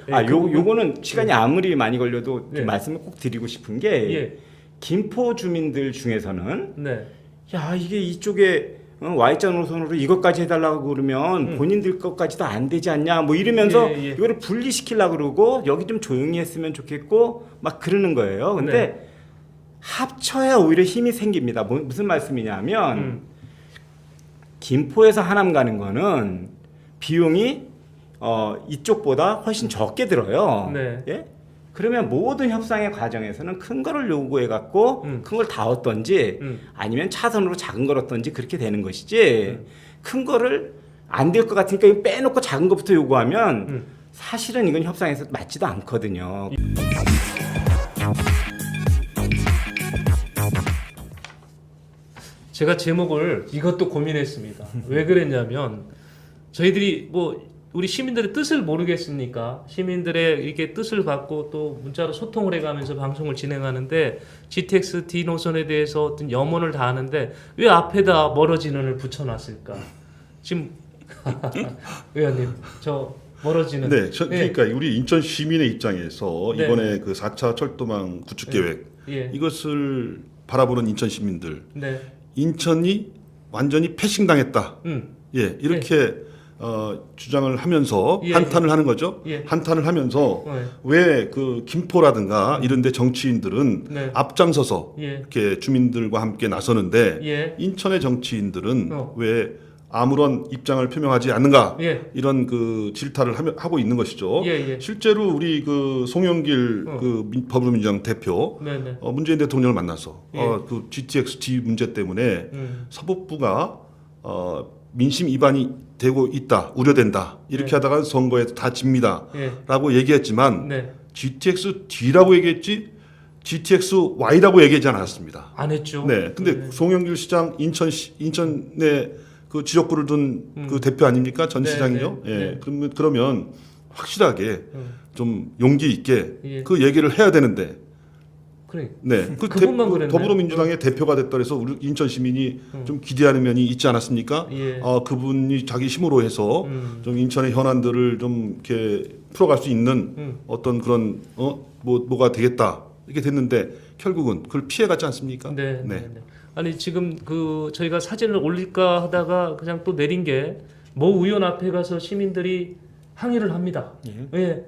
요거는 시간이 아무리 많이 걸려도 네. 말씀을 꼭 드리고 싶은 게 예. 김포 주민들 중에서는 네. 야 이게 이쪽에 Y자 노선으로 이것까지 해달라고 그러면 본인들 것까지도 안 되지 않냐 뭐 이러면서 예. 이거를 분리시키려고 그러고 여기 좀 조용히 했으면 좋겠고 막 그러는 거예요. 근데 네. 합쳐야 오히려 힘이 생깁니다. 무슨 말씀이냐면 김포에서 하남 가는 거는 비용이 이쪽보다 훨씬 적게 들어요. 네. 예? 그러면 모든 협상의 과정에서는 큰 거를 요구해 갖고 큰 걸 다 얻던지 아니면 차선으로 작은 걸 얻던지 그렇게 되는 것이지 큰 거를 안 될 것 같으니까 이거 빼놓고 작은 것부터 요구하면 사실은 이건 협상에서 맞지도 않거든요. 제가 제목을 이것도 고민했습니다. 왜 그랬냐면 저희들이 뭐 우리 시민들의 뜻을 모르겠습니까? 시민들의 이렇게 뜻을 받고 또 문자로 소통을 해가면서 방송을 진행하는데 GTX D 노선에 대해서 어떤 염원을 다하는데 왜 앞에다 멀어지는을 붙여놨을까? 지금 의원님 저 멀어지는. 네, 그러니까 우리 인천 시민의 입장에서 네. 이번에 그 4차 철도망 구축 계획 예. 이것을 바라보는 인천 시민들, 네. 인천이 완전히 패싱당했다. 예, 이렇게 주장을 하면서 예, 한탄을 하는 거죠. 예. 한탄을 하면서 네. 왜 그 김포라든가 이런데 정치인들은 네. 앞장서서 예. 이렇게 주민들과 함께 나서는데 예. 인천의 정치인들은 어. 왜 아무런 입장을 표명하지 않는가 예. 이런 그 질타를 하고 있는 것이죠. 예. 실제로 우리 그 송영길 그 더불어민주당 대표 네네. 문재인 대통령을 만나서 예. 그 GTX D 문제 때문에 사법부가 민심 위반이 되고 있다, 우려된다 이렇게 네. 하다가 선거에 다 집니다라고 예. 얘기했지만 네. GTX D라고 얘기했지 GTX Y라고 얘기하지 않았습니다. 안 했죠. 네, 근데 송영길 시장 인천에 그 지역구를 둔 그 대표 아닙니까? 전 네, 시장이죠. 네, 예, 네. 그러면 확실하게 좀 용기 있게 예. 그 얘기를 해야 되는데. 그래. 네, 그분만 그랬나요? 더불어민주당의 대표가 됐다 그래서 우리 인천 시민이 좀 기대하는 면이 있지 않았습니까? 예. 그분이 자기 힘으로 해서 좀 인천의 현안들을 좀 이렇게 풀어갈 수 있는 어떤 그런 뭐가 되겠다 이렇게 됐는데 결국은 그걸 피해갔지 않습니까? 네. 아니 지금 그 저희가 사진을 올릴까 하다가 그냥 또 내린 게 모 의원 앞에 가서 시민들이 항의를 합니다. 예.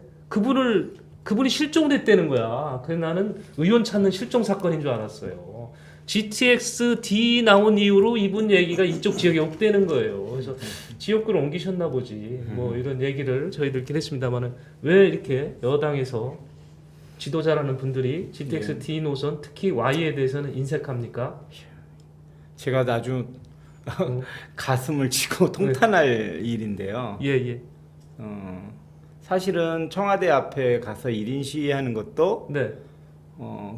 그분이 실종됐다는 거야. 그래서 나는 의원 찾는 실종 사건인 줄 알았어요. GTX D 나온 이후로 이분 얘기가 이쪽 지역에 없대는 거예요. 그래서 지역구를 옮기셨나 보지. 뭐 이런 얘기를 저희들끼리 했습니다만은 왜 이렇게 여당에서 지도자라는 분들이 GTX D 노선 특히 Y에 대해서는 인색합니까? 제가 아주 가슴을 치고 통탄할 일인데요. 예. 사실은 청와대 앞에 가서 1인 시위하는 것도 네.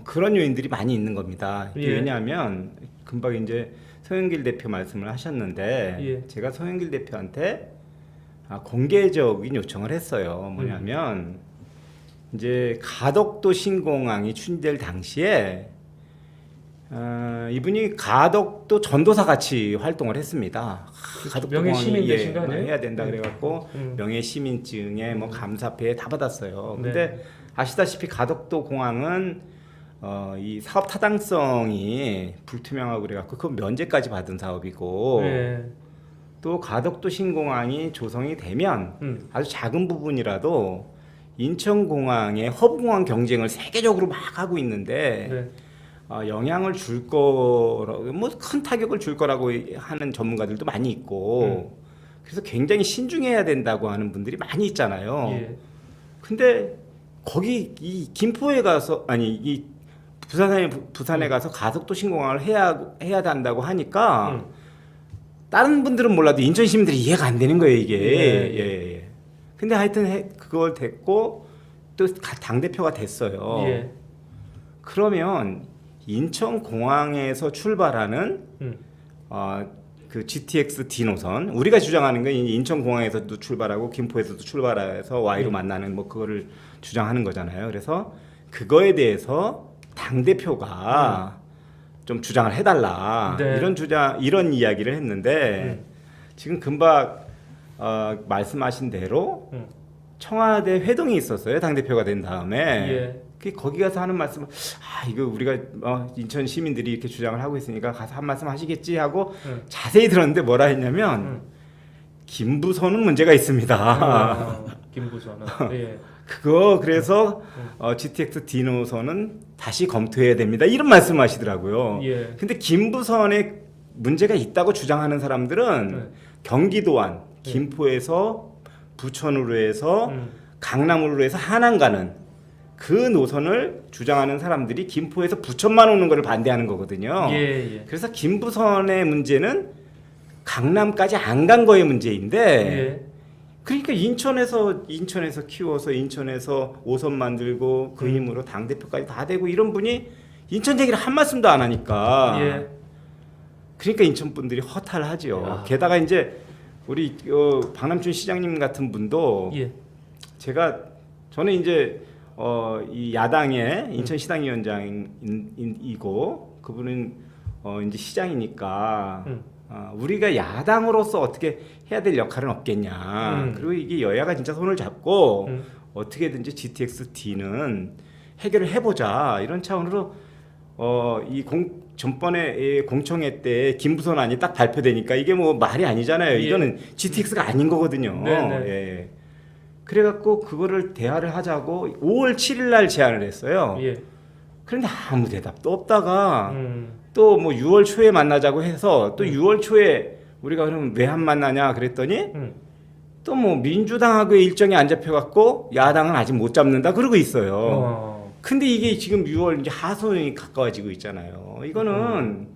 그런 요인들이 많이 있는 겁니다. 이게 예. 왜냐하면 금방 이제 송영길 대표 말씀을 하셨는데 예. 제가 송영길 대표한테 공개적인 요청을 했어요. 뭐냐면 이제 가덕도 신공항이 추진될 당시에 이분이 가덕도 전도사 같이 활동을 했습니다. 가덕도 명예 공항이 시민 되신 거 아니에요? 해야 된다 그래갖고 명예 시민증에 뭐 감사패 다 받았어요. 네. 근데 아시다시피 가덕도 공항은 이 사업 타당성이 불투명하고 그래갖고 그 면제까지 받은 사업이고 네. 또 가덕도 신공항이 조성이 되면 아주 작은 부분이라도 인천공항의 허브공항 경쟁을 세계적으로 막 하고 있는데 네. 영향을 줄 거라고 뭐 큰 타격을 줄 거라고 하는 전문가들도 많이 있고 그래서 굉장히 신중해야 된다고 하는 분들이 많이 있잖아요. 예. 근데 거기 이 김포에 가서 이 부산에 가서 가덕도 신공항을 해야 한다고 하니까 다른 분들은 몰라도 인천 시민들이 이해가 안 되는 거예요 이게. 예. 근데 하여튼 그걸 됐고 또 당 대표가 됐어요. 예. 그러면 인천공항에서 출발하는 그 GTX D 노선 우리가 주장하는 건 인천공항에서도 출발하고 김포에서도 출발해서 Y로 만나는 뭐 그거를 주장하는 거잖아요. 그래서 그거에 대해서 당 대표가 좀 주장을 해달라 네. 이런 이야기를 했는데 지금 금방 말씀하신 대로 청와대 회동이 있었어요. 당대표가 된 다음에. 예. 거기 가서 하는 말씀은 이거 우리가 인천 시민들이 이렇게 주장을 하고 있으니까 가서 한 말씀 하시겠지 하고 자세히 들었는데 뭐라 했냐면 김부선은 문제가 있습니다. 김부선은. 예. 그래서 GTX D 노선은 다시 검토해야 됩니다. 이런 말씀하시더라고요. 예. 근데 김부선에 문제가 있다고 주장하는 사람들은 경기도 안, 김포에서 부천으로 해서 강남으로 해서 하남 가는 그 노선을 주장하는 사람들이 김포에서 부천만 오는 것을 반대하는 거거든요. 예. 그래서 김부선의 문제는 강남까지 안 간 거의 문제인데 예. 그러니까 인천에서 키워서 인천에서 5선 만들고 그 힘으로 당대표까지 다 되고 이런 분이 인천 얘기를 한 말씀도 안 하니까 예. 그러니까 인천 분들이 허탈하죠. 야. 게다가 이제 우리 박남춘 시장님 같은 분도 예. 저는 이제 이 야당의 인천시당위원장이고 그분은 이제 시장이니까 우리가 야당으로서 어떻게 해야 될 역할은 없겠냐. 그리고 이게 여야가 진짜 손을 잡고 어떻게든지 GTX-D는 해결을 해보자 이런 차원으로 전번에 공청회 때 김부선안이 딱 발표되니까 이게 뭐 말이 아니잖아요. 예. 이거는 GTX가 아닌 거거든요. 네네. 예. 그래갖고 그거를 대화를 하자고 5월 7일 날 제안을 했어요. 예. 그런데 아무 대답도 없다가 또 뭐 6월 초에 만나자고 해서 또 6월 초에 우리가 그러면 왜 안 만나냐 그랬더니 또 뭐 민주당하고의 일정이 안 잡혀갖고 야당은 아직 못 잡는다 그러고 있어요. 근데 이게 지금 6월 이제 하순이 가까워지고 있잖아요. 이거는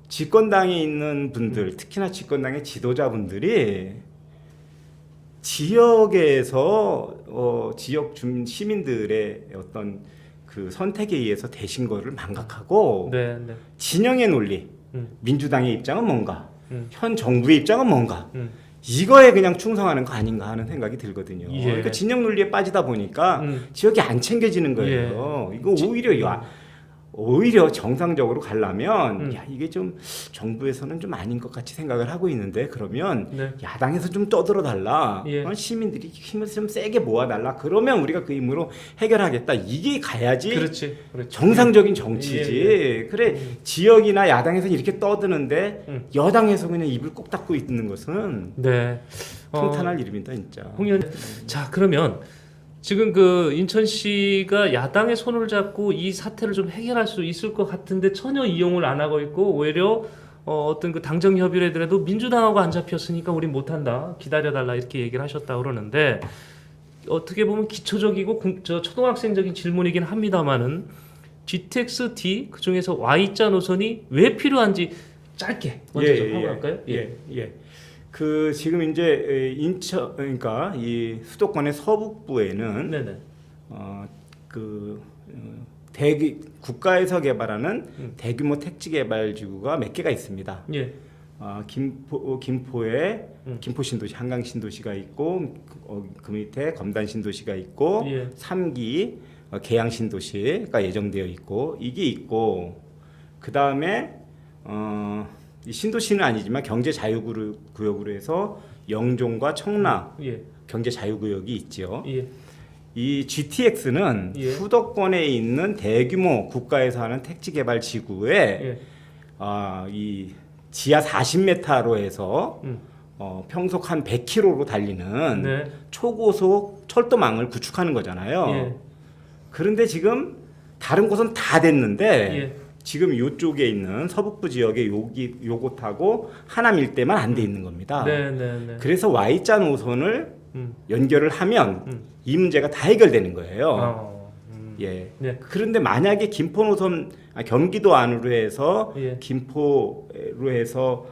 집권당에 있는 분들, 특히나 집권당의 지도자분들이 지역에서 지역 주민 시민들의 어떤 그 선택에 의해서 되신 거를 망각하고 네. 진영의 논리, 민주당의 입장은 뭔가, 현 정부의 입장은 뭔가 이거에 그냥 충성하는 거 아닌가 하는 생각이 들거든요. 예. 그러니까 진영 논리에 빠지다 보니까 지역이 안 챙겨지는 거예요. 이거 오히려 정상적으로 가려면 이게 좀 정부에서는 좀 아닌 것 같이 생각을 하고 있는데 그러면 네. 야당에서 좀 떠들어 달라. 예. 시민들이 힘을 좀 세게 모아 달라. 그러면 우리가 그 힘으로 해결하겠다. 이게 가야지 그렇지. 정상적인 정치지. 예. 그래 지역이나 야당에서는 이렇게 떠드는데 여당에서 그냥 입을 꼭 닫고 있는 것은 네. 통탄할 일입니다, 진짜. 홍 의원. 자, 그러면 지금 그 인천시가 야당의 손을 잡고 이 사태를 좀 해결할 수 있을 것 같은데 전혀 이용을 안 하고 있고 오히려 어떤 그 당정 협의라도 민주당하고 안 잡혔으니까 우린 못한다 기다려달라 이렇게 얘기를 하셨다 그러는데 어떻게 보면 기초적이고 초등학생적인 질문이긴 합니다만은 GTX-D 그 중에서 Y자 노선이 왜 필요한지 짧게 먼저 좀 하고 갈까요? 예. 그 지금 이제 인천 그러니까 이 수도권의 서북부에는 네네. 국가에서 개발하는 대규모 택지 개발 지구가 몇 개가 있습니다. 예. 김포에 김포 신도시, 한강 신도시가 있고 그 밑에 검단 신도시가 있고 예. 3기 계양 신도시가 예정되어 있고 이게 있고 그 다음에 이 신도시는 아니지만 경제 자유구역으로 해서 영종과 청라 예. 경제 자유구역이 있죠. 예. 이 GTX는 예. 수도권에 있는 대규모 국가에서 하는 택지 개발 지구에 예. 이 지하 40m로 해서 평속 한 100km로 달리는 네. 초고속 철도망을 구축하는 거잖아요. 예. 그런데 지금 다른 곳은 다 됐는데 예. 지금 이쪽에 있는 서북부 지역에 요곳하고 하남 일대만 안 돼 있는 겁니다. 네. 그래서 Y자 노선을 연결을 하면 이 문제가 다 해결되는 거예요. 예. 네. 그런데 만약에 김포 노선 경기도 안으로 해서 예. 김포로 해서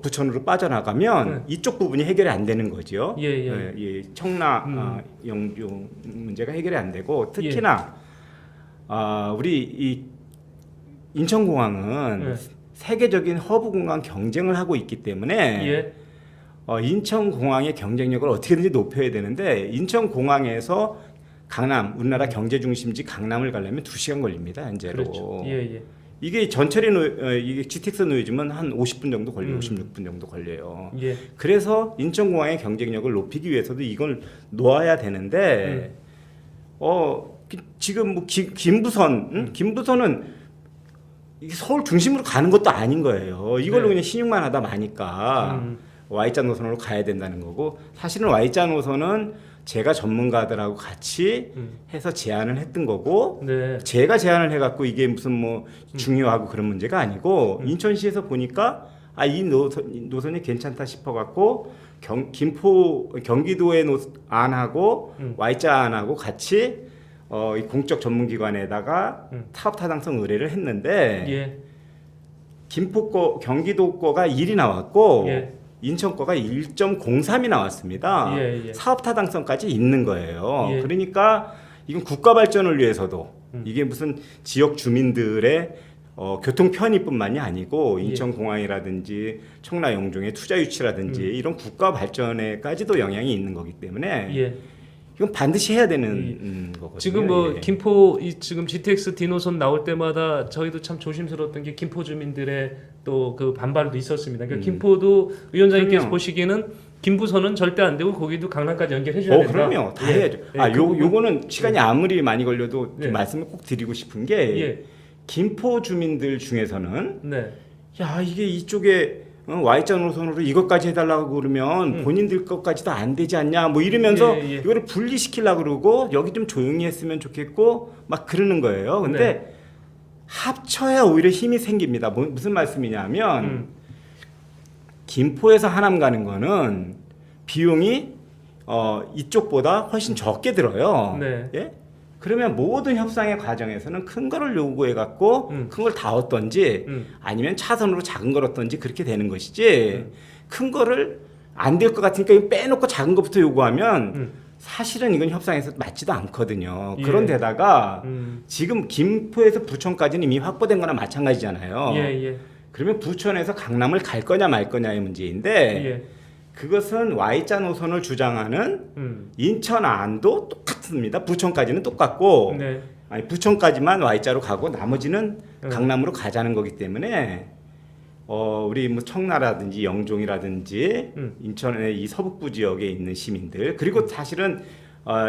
부천으로 빠져나가면 이쪽 부분이 해결이 안 되는 거죠. 예. 청라 영종 문제가 해결이 안 되고 특히나 우리 이 인천공항은 세계적인 허브 공항 경쟁을 하고 있기 때문에 인천공항의 경쟁력을 어떻게든지 높여야 되는데 인천공항에서 강남, 우리나라 경제 중심지 강남을 가려면 2시간 걸립니다. 현재로. 그렇죠. 예. 이게 이게 GTX 놓여지면 한 50분 정도 걸려요. 56분 정도 걸려요. 예. 그래서 인천공항의 경쟁력을 높이기 위해서도 이걸 놓아야 되는데 지금 뭐 김부선, 김부선은 이게 서울 중심으로 가는 것도 아닌 거예요. 이걸로 네. 그냥 신용만 하다 마니까 Y자 노선으로 가야 된다는 거고, 사실은 Y자 노선은 제가 전문가들하고 같이 해서 제안을 했던 거고, 네. 제가 제안을 해갖고 이게 무슨 뭐 중요하고 그런 문제가 아니고, 인천시에서 보니까 이 노선이 괜찮다 싶어갖고 경기도의 안하고 Y자 안하고 같이 이 공적 전문기관에다가 사업 타당성 의뢰를 했는데, 예. 경기도 거가 1이 나왔고 예. 인천 거가 1.03이 나왔습니다. 예, 예. 사업 타당성까지 있는 거예요. 예. 그러니까 이건 국가 발전을 위해서도 이게 무슨 지역 주민들의 교통 편의뿐만이 아니고 인천공항이라든지 청라 영종의 투자 유치라든지 이런 국가 발전에까지도 영향이 있는 거기 때문에 예. 이건 반드시 해야 되는 거거든요. 지금 뭐 예. 김포 지금 GTX 디노선 나올 때마다 저희도 참 조심스러웠던 게 김포 주민들의 또 그 반발도 있었습니다. 그러니까 김포도 위원장님께서 그럼요. 보시기에는 김부선은 절대 안 되고 거기도 강남까지 연결해 줘야 된다. 그럼요. 다 예. 해야죠. 예, 요거는 시간이 아무리 많이 걸려도 좀 예. 말씀을 꼭 드리고 싶은 게 예. 김포 주민들 중에서는 네. 야, 이게 이쪽에 Y자 노선으로 이것까지 해달라고 그러면 본인들 것까지도 안 되지 않냐 뭐 이러면서 예, 예. 이거를 분리시키려고 그러고 여기 좀 조용히 했으면 좋겠고 막 그러는 거예요. 근데 네. 합쳐야 오히려 힘이 생깁니다. 무슨 말씀이냐면 김포에서 하남 가는 거는 비용이 이쪽보다 훨씬 적게 들어요. 네. 예? 그러면 모든 협상의 과정에서는 큰 거를 요구해 갖고 큰 걸 다 얻던지 아니면 차선으로 작은 걸 얻던지 그렇게 되는 것이지 큰 거를 안 될 것 같으니까 이거 빼놓고 작은 것부터 요구하면 사실은 이건 협상에서 맞지도 않거든요. 예. 그런데다가 지금 김포에서 부천까지는 이미 확보된 거나 마찬가지잖아요. 예, 예. 그러면 부천에서 강남을 갈 거냐 말 거냐의 문제인데 예. 그것은 Y자 노선을 주장하는 인천 안도 똑같습니다. 부천까지는 똑같고 네. 아니 부천까지만 Y자로 가고 나머지는 강남으로 가자는 거기 때문에 우리 뭐 청라라든지 영종이라든지 인천의 이 서북부 지역에 있는 시민들 그리고 사실은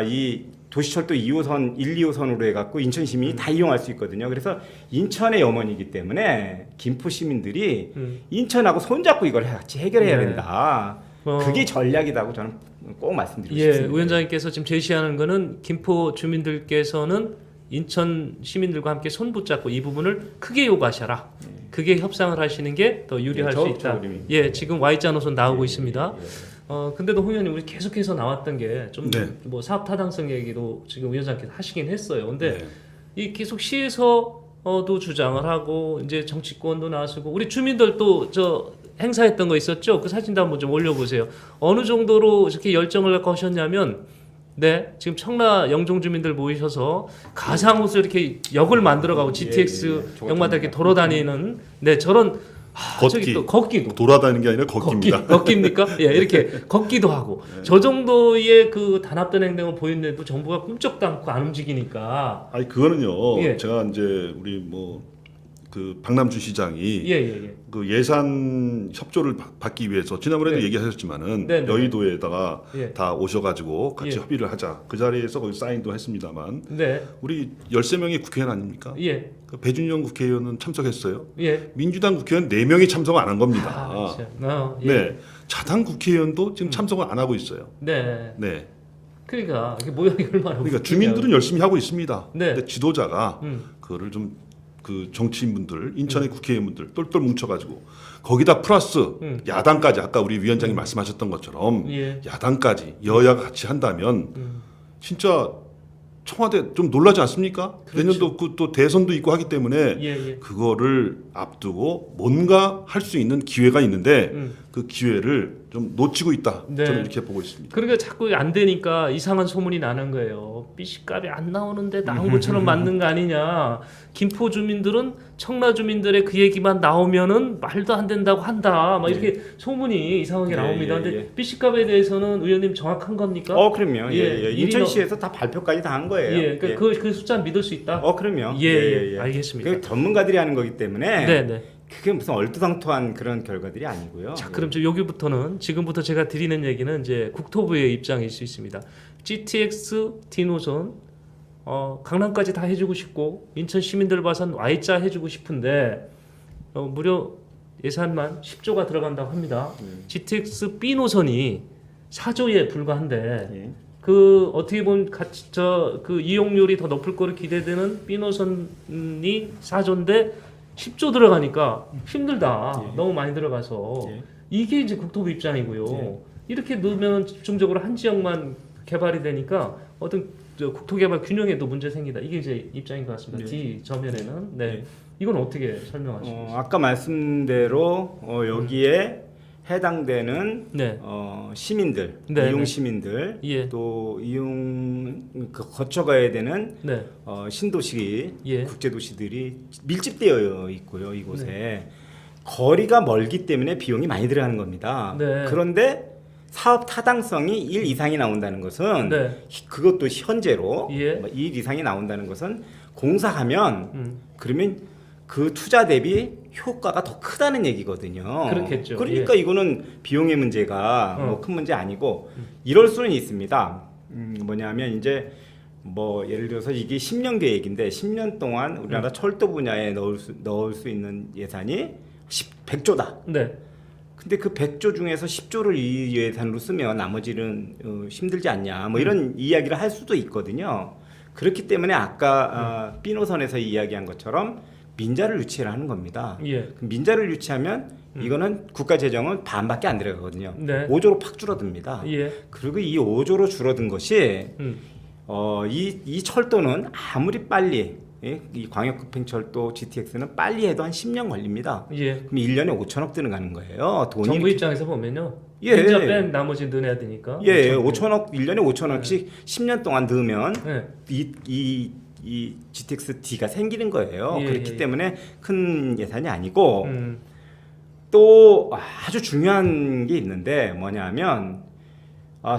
이 도시철도 2호선, 1, 2호선으로 해갖고 인천 시민이 다 이용할 수 있거든요. 그래서 인천의 염원이기 때문에 김포 시민들이 인천하고 손잡고 이걸 같이 해결해야 네. 된다. 그게 전략이라고 저는 꼭 말씀드리고 예, 싶습니다. 위원장님께서 지금 제시하는 거는 김포 주민들께서는 인천 시민들과 함께 손 붙잡고 이 부분을 크게 요구하셔라. 그게 협상을 하시는 게 더 유리할 예, 수 있다. 적극적으로 예, 지금 Y자 노선 나오고 있습니다. 근데도 홍 의원님 우리 계속해서 나왔던 게 좀 뭐 네. 사업 타당성 얘기도 지금 위원장께서 하시긴 했어요. 근데 네. 이 계속 시에서도 주장을 하고 이제 정치권도 나서고 우리 주민들도 저 행사했던 거 있었죠. 그 사진도 한번 좀 올려보세요. 어느 정도로 이렇게 열정을 갖고 하셨냐면, 네 지금 청라 영종 주민들 모이셔서 가상옷을 이렇게 역을 만들어가고 GTX 역마다 이렇게 돌아다니는 네 저런 저기 또 걷기도 돌아다니는 게 아니라 걷기입니다. 걷기입니까? 예, 이렇게 걷기도 하고 저 정도의 그 단합된 행동을 보였는데도 정부가 꿈쩍도 않고 안 움직이니까 아니 그거는요. 예. 제가 이제 우리 뭐 그 박남주 시장이 예. 그 예산 협조를 받기 위해서 지난번에도 네. 얘기하셨지만은 네, 네. 여의도에다가 예. 다 오셔가지고 같이 예. 협의를 하자. 그 자리에서 거기 사인도 했습니다만 네, 우리 13명의 국회의원 아닙니까? 예, 그 배준영 국회의원은 참석했어요. 예. 민주당 국회의원 4명이 참석 안 한 겁니다. 아, 진짜. 예. 네, 자당 국회의원도 지금 참석을 안 하고 있어요. 네. 네, 그러니까 이게 모양이 얼마나 그러니까 웃기냐. 주민들은 열심히 하고 있습니다. 네. 근데 지도자가 음. 그거를 좀 그 정치인분들, 인천의 국회의원분들 똘똘 뭉쳐가지고 거기다 플러스 야당까지 아까 우리 위원장이 말씀하셨던 것처럼 예. 야당까지 여야가 같이 한다면 진짜 청와대 좀 놀라지 않습니까? 그렇죠. 내년도 그 또 대선도 있고 하기 때문에 예. 그거를 앞두고 뭔가 할 수 있는 기회가 있는데 그 기회를 좀 놓치고 있다. 네. 저는 이렇게 보고 있습니다. 그러니까 자꾸 안 되니까 이상한 소문이 나는 거예요. B씨값이 안 나오는데 나온 것처럼 맞는 거 아니냐. 김포 주민들은 청라 주민들의 그 얘기만 나오면은 말도 안 된다고 한다. 막 이렇게 소문이 이상하게 나옵니다. 근데 B씨값에 대해서는 의원님 정확한 겁니까? 그럼요. 예. 인천시에서 다 발표까지 다 한 거예요. 예, 그러니까 그 숫자 믿을 수 있다. 그럼요. 예, 알겠습니다. 그 전문가들이 하는 거기 때문에 네. 그게 무슨 얼토당토한 그런 결과들이 아니고요. 자, 그럼 여기부터는 지금부터 제가 드리는 얘기는 이제 국토부의 입장일 수 있습니다. GTX D 노선 강남까지 다 해주고 싶고 인천 시민들 봐선 Y자 해주고 싶은데 무려 예산만 10조가 들어간다고 합니다. GTX B 노선이 4조에 불과한데 예. 그 어떻게 보면 그 이용률이 더 높을 거로 기대되는 B 노선이 4조인데 10조 들어가니까 힘들다. 예. 너무 많이 들어가서 예. 이게 이제 국토부 입장이고요. 예. 이렇게 넣으면 집중적으로 한 지역만 개발이 되니까 어떤 국토개발 균형에도 문제 생기다. 이게 이제 입장인 것 같습니다. 예. D 저면에는 네. 예. 이건 어떻게 설명하시겠어요? 아까 말씀대로 여기에 해당되는 네. 시민들, 네, 이용 네. 시민들, 예. 또 거쳐가야 되는 네. 신도시, 예. 국제도시들이 밀집되어 있고요. 이곳에 거리가 멀기 때문에 비용이 많이 들어가는 겁니다. 네. 그런데 사업 타당성이 1 이상이 나온다는 것은 네. 그것도 현재로 예. 1 이상이 나온다는 것은 공사하면 음. 그러면 그 투자 대비 효과가 더 크다는 얘기거든요. 그렇겠죠. 그러니까 이거는 비용의 문제가 뭐 큰 문제 아니고 이럴 수는 있습니다. 뭐냐면 이제 뭐 예를 들어서 이게 10년 계획인데 10년 동안 우리나라 철도 분야에 넣을 수 있는 예산이 100조다. 네. 근데 그 100조 중에서 10조를 이 예산으로 쓰면 나머지는 힘들지 않냐. 뭐 이런 이야기를 할 수도 있거든요. 그렇기 때문에 아까 B 노선에서 이야기한 것처럼 민자를 유치를 하는 겁니다. 예. 민자를 유치하면 이거는 국가 재정은 반밖에 안 들어가거든요. 네. 5조로 팍 줄어듭니다. 예. 그리고 이 5조로 줄어든 것이 음. 이 철도는 아무리 빨리 이 광역급행철도 GTX는 빨리 해도 한 10년 걸립니다. 예. 그럼 1년에 5천억 드는 거예요. 돈이 정부 입장에서 보면요. 예. 민자 뺀 나머지 넣어야 되니까. 5천억 1년에 5천억씩 10년 동안 넣으면 네. 이 GTX D가 생기는 거예요. 예, 그렇기 예. 때문에 큰 예산이 아니고 또 아주 중요한 게 있는데 뭐냐면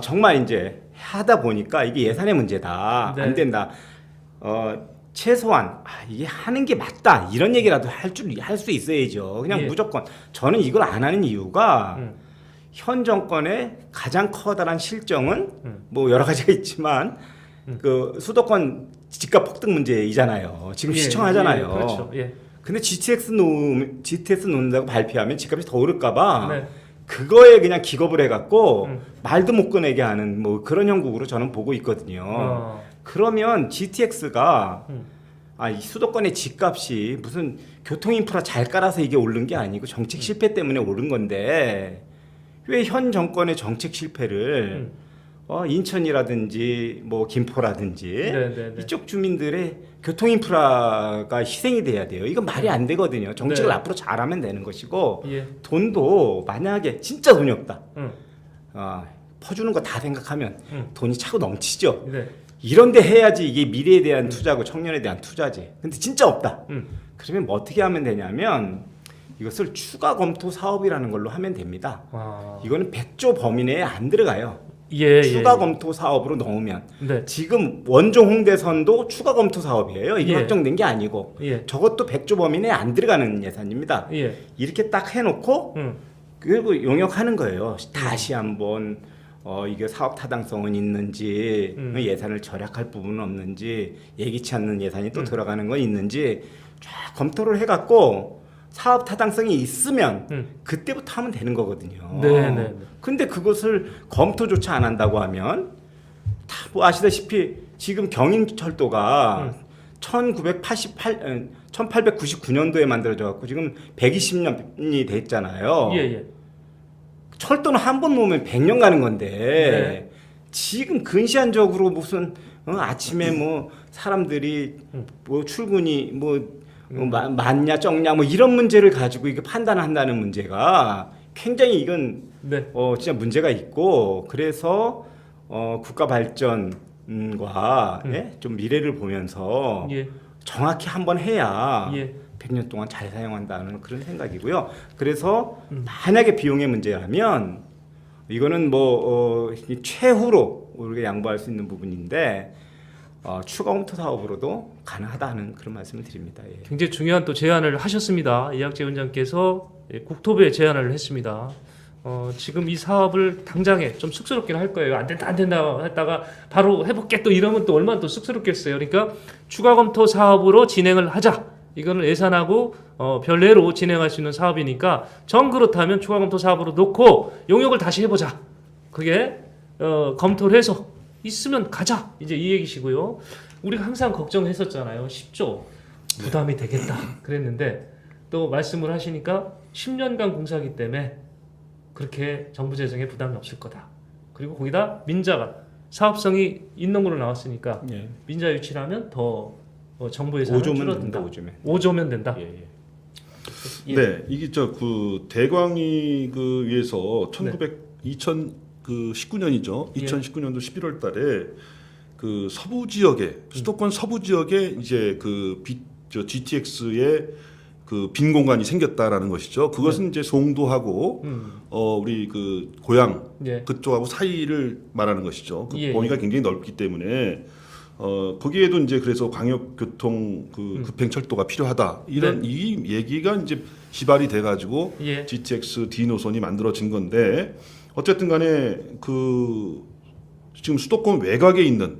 정말 이제 하다 보니까 이게 예산의 문제다. 네. 안 된다. 최소한 이게 하는 게 맞다. 이런 얘기라도 할 수 있어야죠. 그냥 예. 무조건 저는 이걸 안 하는 이유가 현 정권의 가장 커다란 실정은 뭐 여러 가지가 있지만 그 수도권 집값 폭등 문제이잖아요. 지금 예, 시청하잖아요. 예, 그렇죠. 예. 근데 GTX 놓는다고 발표하면 집값이 더 오를까봐 네. 그거에 그냥 기겁을 해갖고 말도 못 꺼내게 하는 뭐 그런 형국으로 저는 보고 있거든요. 그러면 GTX가 이 수도권의 집값이 무슨 교통 인프라 잘 깔아서 이게 오른 게 아니고 정책 실패 때문에 오른 건데 왜 현 정권의 정책 실패를 인천이라든지 뭐 김포라든지 네. 이쪽 주민들의 교통 인프라가 희생이 돼야 돼요. 이건 말이 안 되거든요. 정책을 네. 앞으로 잘하면 되는 것이고 예. 돈도 만약에 진짜 돈이 없다. 음. 퍼주는 거 다 생각하면 돈이 차고 넘치죠. 네. 이런데 해야지 이게 미래에 대한 투자고 청년에 대한 투자지. 근데 진짜 없다. 그러면 뭐 어떻게 하면 되냐면 이것을 추가 검토 사업이라는 걸로 하면 됩니다. 이거는 100조 범위 내에 안 들어가요. 추가 검토 사업으로 넣으면 네. 지금 원종 홍대선도 추가 검토 사업이에요. 이게 예. 확정된 게 아니고 예. 저것도 100조 범위 내에 안 들어가는 예산입니다. 예. 이렇게 딱 해놓고 그리고 용역하는 거예요. 다시 한번 이게 사업 타당성은 있는지 예산을 절약할 부분은 없는지 예기치 않는 예산이 또 들어가는 건 있는지 쫙 검토를 해갖고 사업 타당성이 있으면 그때부터 하면 되는 거거든요. 네. 근데 그것을 검토조차 안 한다고 하면 다 뭐 아시다시피 지금 경인철도가 1899년도에 만들어져 갖고 지금 120년이 됐잖아요. 예. 철도는 한 번 놓으면 100년 가는 건데 네. 지금 근시안적으로 무슨 아침에 뭐 사람들이 뭐 출근이 뭐 많냐 적냐 뭐 이런 문제를 가지고 이게 판단한다는 문제가 굉장히 이건 네. 진짜 문제가 있고 그래서 국가 발전과 예? 좀 미래를 보면서 예. 정확히 한번 해야 예. 100년 동안 잘 사용한다는 그런 생각이고요. 그래서 만약에 비용의 문제라면 이거는 뭐 최후로 우리가 양보할 수 있는 부분인데 추가 검토 사업으로도 가능하다는 그런 말씀을 드립니다. 예. 굉장히 중요한 또 제안을 하셨습니다. 이학재 원장께서 국토부에 제안을 했습니다. 지금 이 사업을 당장에 좀 쑥스럽긴 할 거예요. 안 된다 했다가 바로 해볼게 또 이러면 또 얼마나 또 쑥스럽겠어요. 그러니까 추가 검토 사업으로 진행을 하자. 이거는 예산하고 별내로 진행할 수 있는 사업이니까 정 그렇다면 추가 검토 사업으로 놓고 용역을 다시 해보자. 그게 검토를 해서 있으면 가자. 이제 이 얘기시고요. 우리가 항상 걱정했었잖아요. 10조 부담이 되겠다. 그랬는데 또 말씀을 하시니까 10년간 공사하기 때문에 그렇게 정부 재정에 부담이 없을 거다. 그리고 거기다 민자가 사업성이 있는 걸로 나왔으니까 예. 민자 유치라면 더 정부 예산은 5조면 줄어든다. 된다. 5조면 된다. 예, 예. 예. 네, 이게 그 대광이 그 위에서 2019년이죠. 예. 2019년도 11월 달에 그 서부 지역에 수도권 서부 지역에 이제 GTX의 그 빈 공간이 생겼다라는 것이죠. 그것은 이제 송도하고 우리 그 고향 예. 그쪽하고 사이를 말하는 것이죠. 그 예, 범위가 굉장히 넓기 때문에 거기에도 이제 그래서 광역교통 그 급행철도가 필요하다 이런 이 얘기가 이제 지발이 돼가지고 예. GTX D 노선이 만들어진 건데 어쨌든간에 그 지금 수도권 외곽에 있는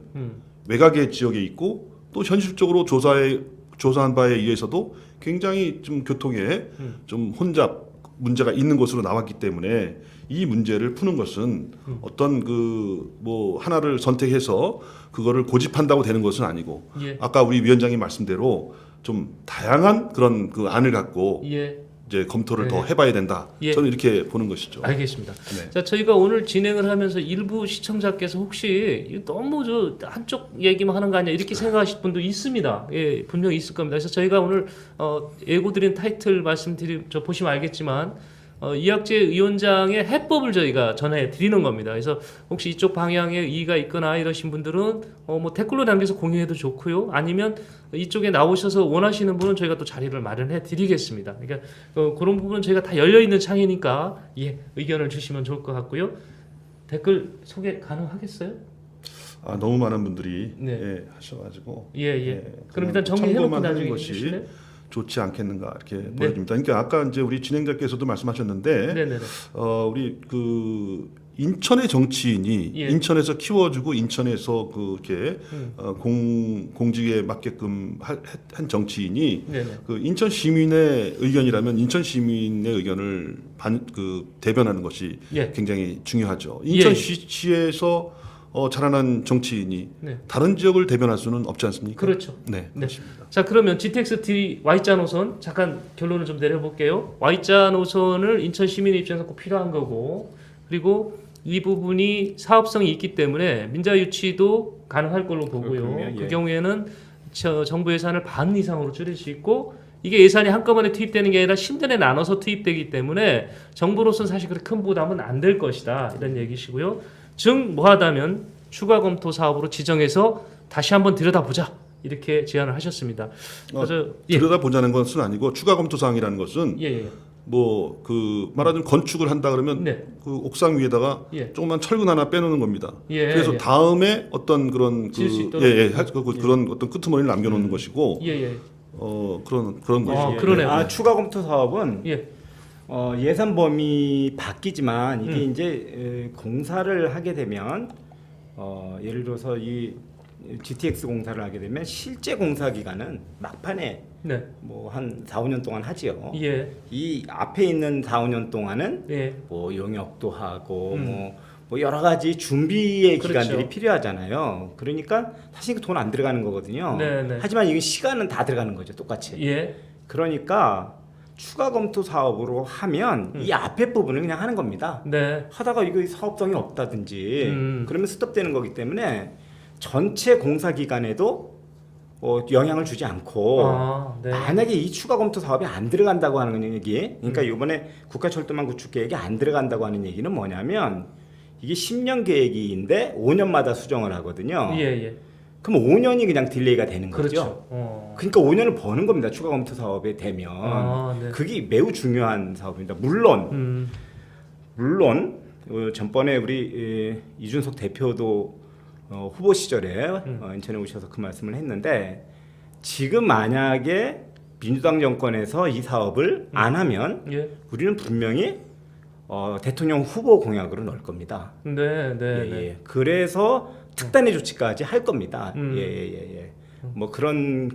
외곽의 지역에 있고 또 현실적으로 조사한 바에 의해서도 굉장히 좀 교통에 좀 혼잡 문제가 있는 것으로 나왔기 때문에 이 문제를 푸는 것은 어떤 그 뭐 하나를 선택해서 그거를 고집한다고 되는 것은 아니고 예. 아까 우리 위원장님 말씀대로 좀 다양한 그런 그 안을 갖고 예. 이제 검토를 네. 더 해봐야 된다. 예. 저는 이렇게 보는 것이죠. 알겠습니다. 네. 자, 저희가 오늘 진행을 하면서 일부 시청자께서 혹시 이거 너무 저 한쪽 얘기만 하는 거 아니야 이렇게 생각하실 분도 있습니다. 예, 분명히 있을 겁니다. 그래서 저희가 오늘 예고드린 타이틀 저 보시면 알겠지만 이학재 위원장의 해법을 저희가 전해 드리는 겁니다. 그래서 혹시 이쪽 방향에 이의가 있거나 이러신 분들은 뭐 댓글로 남겨서 공유해도 좋고요. 아니면 이쪽에 나오셔서 원하시는 분은 저희가 또 자리를 마련해 드리겠습니다. 그러니까 그런 부분은 저희가 다 열려 있는 창이니까 예, 의견을 주시면 좋을 것 같고요. 댓글 소개 가능하겠어요? 아 너무 많은 분들이 네. 예, 하셔가지고 예, 예. 예, 그럼 일단 그냥 정리해놓고 참고만 하는 나중에 것이 해주실래요? 좋지 않겠는가 이렇게 네. 보여집니다. 그러니까 아까 이제 우리 진행자께서도 말씀하셨는데 네네네. 우리 그 인천의 정치인이 예. 인천에서 키워주고 인천에서 그렇게 공직에 맞게끔 한 정치인이 네네. 그 인천 시민의 의견이라면 인천 시민의 의견을 대변하는 것이 예. 굉장히 중요하죠. 예. 인천시에서 자라난 정치인이 네. 다른 지역을 대변할 수는 없지 않습니까? 그렇죠. 네, 네. 그렇습니다. 자, 그러면 GTX D Y자 노선 잠깐 결론을 좀 내려볼게요. Y자 노선을 인천 시민 입장에서 꼭 필요한 거고, 그리고 이 부분이 사업성이 있기 때문에 민자 유치도 가능할 걸로 보고요. 그러면, 예. 그 경우에는 정부 예산을 반 이상으로 줄일 수 있고, 이게 예산이 한꺼번에 투입되는 게 아니라 10년에 나눠서 투입되기 때문에 정부로서는 사실 그렇게 큰 부담은 안 될 것이다 이런 얘기시고요. 즉 뭐하다면 추가 검토 사업으로 지정해서 다시 한번 들여다보자 이렇게 제안을 하셨습니다. 그래서 들여다보자는 것은 아니고 추가 검토 사항이라는 것은 예. 뭐 그 말하자면 건축을 한다 그러면 네. 그 옥상 위에다가 예. 조그만 철근 하나 빼놓는 겁니다. 예, 그래서 예. 다음에 어떤 그런 지을 수 있도록. 그런 어떤 끄트머리를 남겨놓는 것이고 예. 그런 아, 것이죠. 그러네요. 추가 검토 사업은 예. 예산 범위 바뀌지만 이게 음. 이제 공사를 하게 되면 예를 들어서 이 GTX 공사를 하게 되면 실제 공사 기간은 막판에 네. 뭐 한 4, 5년 동안 하지요. 예. 이 앞에 있는 4, 5년 동안은 예. 뭐 용역도 하고 뭐 여러 가지 준비의 그렇죠. 기간들이 필요하잖아요. 그러니까 사실 돈 안 들어가는 거거든요. 네. 하지만 이게 시간은 다 들어가는 거죠, 똑같이. 예. 그러니까 추가 검토 사업으로 하면 이 앞에 부분을 그냥 하는 겁니다. 네. 하다가 이거 사업성이 없다든지 음. 그러면 스톱되는 거기 때문에 전체 공사 기간에도 영향을 주지 않고 네. 만약에 이 추가 검토 사업이 안 들어간다고 하는 얘기, 그러니까 이번에 국가철도망 구축 계획이 안 들어간다고 하는 얘기는 뭐냐면 이게 10년 계획인데 5년마다 수정을 하거든요. 예. 그럼 5년이 그냥 딜레이가 되는 거죠. 그렇죠. 그러니까 5년을 버는 겁니다. 추가 검토 사업에 되면 네. 그게 매우 중요한 사업입니다. 물론 전번에 우리 이준석 대표도 후보 시절에 인천에 오셔서 그 말씀을 했는데 지금 만약에 민주당 정권에서 이 사업을 안 하면 예. 우리는 분명히 대통령 후보 공약으로 넣을 겁니다. 네. 예. 그래서 특단의 조치까지 할 겁니다. 예. 뭐 그런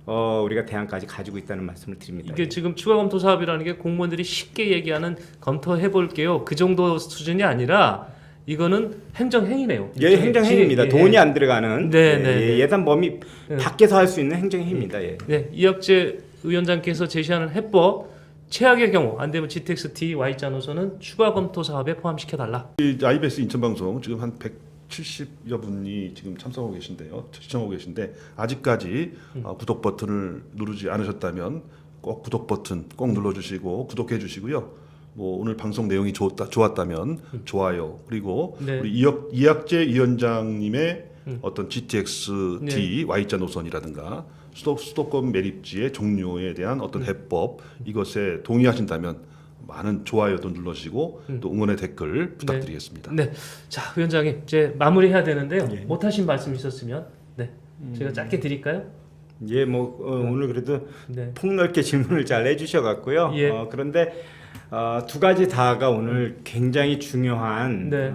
우리가 대안까지 가지고 있다는 말씀을 드립니다. 이게 지금 추가 검토 사업이라는 게 공무원들이 쉽게 얘기하는 검토해 볼게요. 그 정도 수준이 아니라 이거는 행정행위네요. 예, 행정행위입니다. 돈이 안 들어가는 네. 예산 범위 밖에서 할 수 있는 행정행위입니다. 예. 네, 이학재 위원장께서 제시하는 해법 최악의 경우 안 되면 GTX-D Y자 노선은 추가 검토 사업에 포함시켜 달라. 이 IBS 인천방송 지금 한 170여 분이 지금 참석하고 계신데요, 시청하고 계신데 아직까지 구독 버튼을 누르지 않으셨다면 꼭 구독 버튼 꼭 눌러주시고 구독해 주시고요. 뭐 오늘 방송 내용이 좋았다면 좋아요, 그리고 네. 우리 이학재 위원장님의 어떤 GTX-D Y자 노선이라든가 수도권 매립지의 종료에 대한 어떤 해법 이것에 동의하신다면 많은 좋아요도 눌러주시고 또 응원의 댓글 부탁드리겠습니다. 네, 자 위원장님 이제 마무리해야 되는데요. 예. 못하신 말씀 있었으면 제가 짧게 드릴까요? 예, 오늘 그래도 네. 폭넓게 질문을 잘 해주셔갖고요. 예. 그런데 두 가지 다가 오늘 굉장히 중요한 네.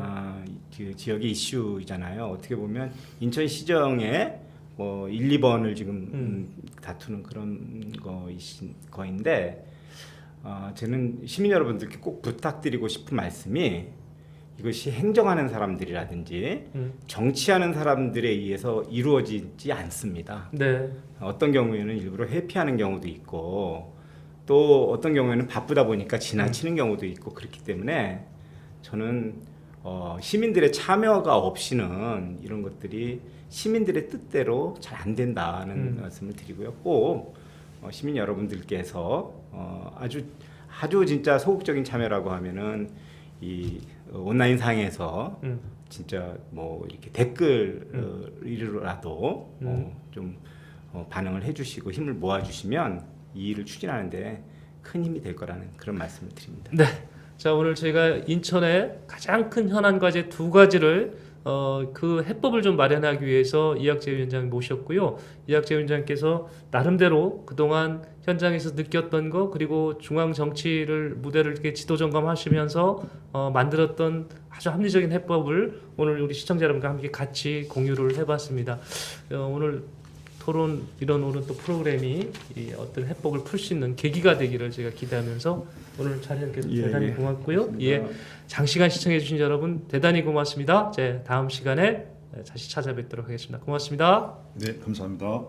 그 지역의 이슈잖아요. 어떻게 보면 인천 시정에 1, 2번을 지금 다투는 그런 거인데 저는 시민 여러분들께 꼭 부탁드리고 싶은 말씀이 이것이 행정하는 사람들이라든지 정치하는 사람들에 의해서 이루어지지 않습니다. 네. 어떤 경우에는 일부러 회피하는 경우도 있고 또 어떤 경우에는 바쁘다 보니까 지나치는 경우도 있고 그렇기 때문에 저는 시민들의 참여가 없이는 이런 것들이 시민들의 뜻대로 잘 안 된다는 말씀을 드리고요. 꼭 시민 여러분들께서 아주 진짜 소극적인 참여라고 하면은 이 온라인 상에서 진짜 이렇게 댓글이라도 좀 반응을 해주시고 힘을 모아주시면 이 일을 추진하는데 큰 힘이 될 거라는 그런 말씀을 드립니다. 네. 자 오늘 저희가 인천의 가장 큰 현안 과제 두 가지를 그 해법을 좀 마련하기 위해서 이학재 위원장 모셨고요. 이학재 위원장께서 나름대로 그동안 현장에서 느꼈던 거 그리고 중앙 정치를 무대를 이렇게 지도 점검하시면서 만들었던 아주 합리적인 해법을 오늘 우리 시청자 여러분과 함께 같이 공유를 해봤습니다. 오늘 토론 이런 오늘 또 프로그램이 이 어떤 해법을 풀 수 있는 계기가 되기를 제가 기대하면서 오늘 촬영께서 대단히 고맙고요. 장시간 시청해주신 여러분 대단히 고맙습니다. 다음 시간에 다시 찾아뵙도록 하겠습니다. 고맙습니다. 네, 감사합니다.